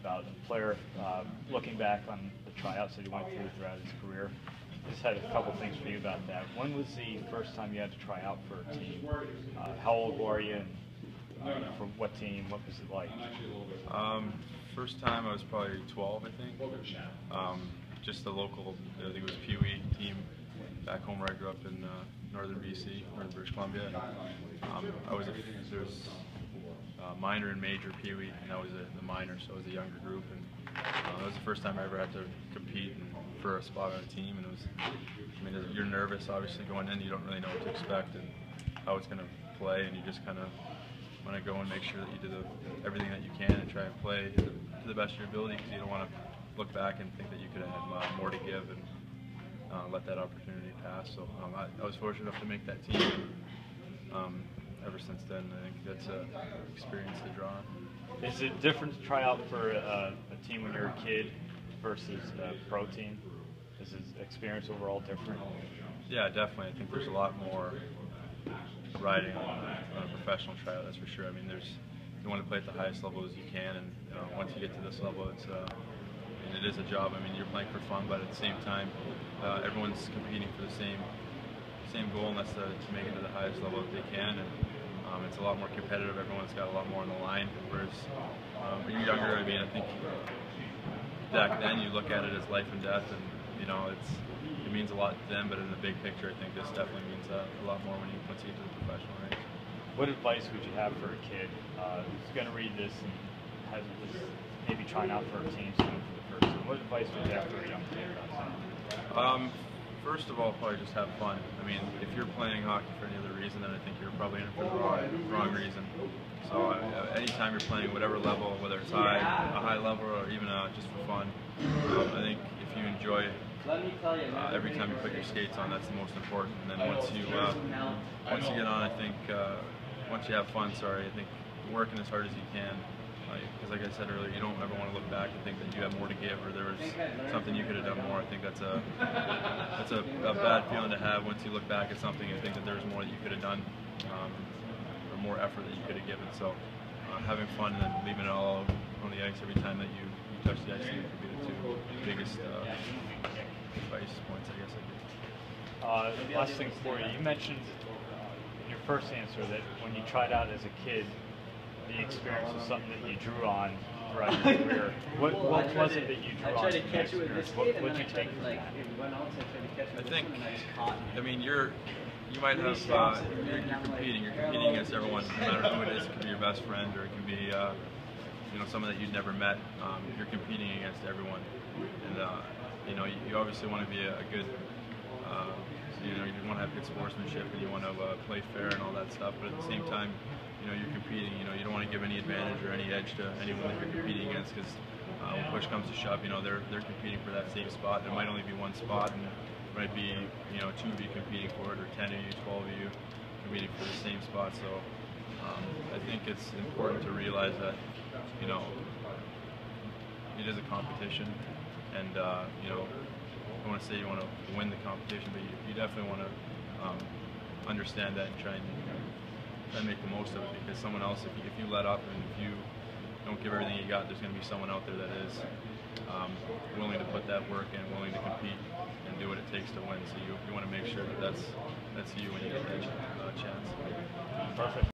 about a player looking back on the tryouts that he went through throughout his career. Just had a couple things for you about that. When was the first time you had to try out for a team? How old were you? And for what team? What was it like? First time I was probably 12, I think. Just a local, I think it was Pee Wee team back home where I grew up in northern BC, northern British Columbia. There was minor and major Pee Wee, and that was the minor, so it was a younger group. And that was the first time I ever had to compete for a spot on a team. And it was, I mean, you're nervous obviously going in. You don't really know what to expect and how it's going to play, and you just kind of want to go and make sure that you do everything that you can and try and play to the best of your ability, because you don't want to look back and think that you could have had more to give and let that opportunity pass. So I was fortunate enough to make that team. Ever since then, I think that's an experience to draw on. Is it different to try out for a team when you're a kid versus a pro team? Is his experience overall different? Yeah, definitely. I think there's a lot more riding on a professional tryout, that's for sure. I mean, you want to play at the highest level as you can, and once you get to this level, it is a job. I mean, you're playing for fun, but at the same time, everyone's competing for the same goal, and that's to make it to the highest level that they can. And it's a lot more competitive. Everyone's got a lot more on the line. Whereas when you're younger, I mean, I think back then you look at it as life and death, and it means a lot to them. But in the big picture, I think this definitely means a lot more once you get to the professional range. What advice would you have for a kid who's going to read this and was maybe trying out for a team soon for the first time? What advice would you have for a young kid about that? First of all, probably just have fun. I mean, if you're playing hockey for any other reason, then I think you're probably in it for the wrong reason. So anytime you're playing whatever level, whether it's a high level or even just for fun, I think if you enjoy it, every time you put your skates on, that's the most important. And then once you get on, I think once you have fun, I think working as hard as you can. Because like I said earlier, you don't ever want to look back and think that you have more to give or there was something you could have done more. I think that's a bad feeling to have once you look back at something and think that there's more that you could have done or more effort that you could have given. So having fun and then leaving it all on the ice every time that you touch the ice, I think would be the two biggest advice points, I guess. Last thing for you, you mentioned in your first answer that when you tried out as a kid, the experience was something that you drew on throughout your career. What was it that you drew on from that experience? What did you take from that? I think, I mean, you might have, you're competing against everyone, no matter who it is. It could be your best friend, or it can be, someone that you'd never met. You're competing against everyone, and you obviously want to be a good. You want to have good sportsmanship, and you want to play fair and all that stuff. But at the same time, you're competing. You don't want to give any advantage or any edge to anyone that you're competing against, because when push comes to shove, they're competing for that same spot. There might only be one spot, and there might be two of you competing for it, or 10 of you, 12 of you competing for the same spot. So I think it's important to realize that it is a competition, and I don't want to say you want to win the competition, but you definitely want to understand that and try and make the most of it, because someone else, if you let up and if you don't give everything you got, there's going to be someone out there that is willing to put that work in, willing to compete and do what it takes to win. So you want to make sure that that's you when you get that chance. Perfect.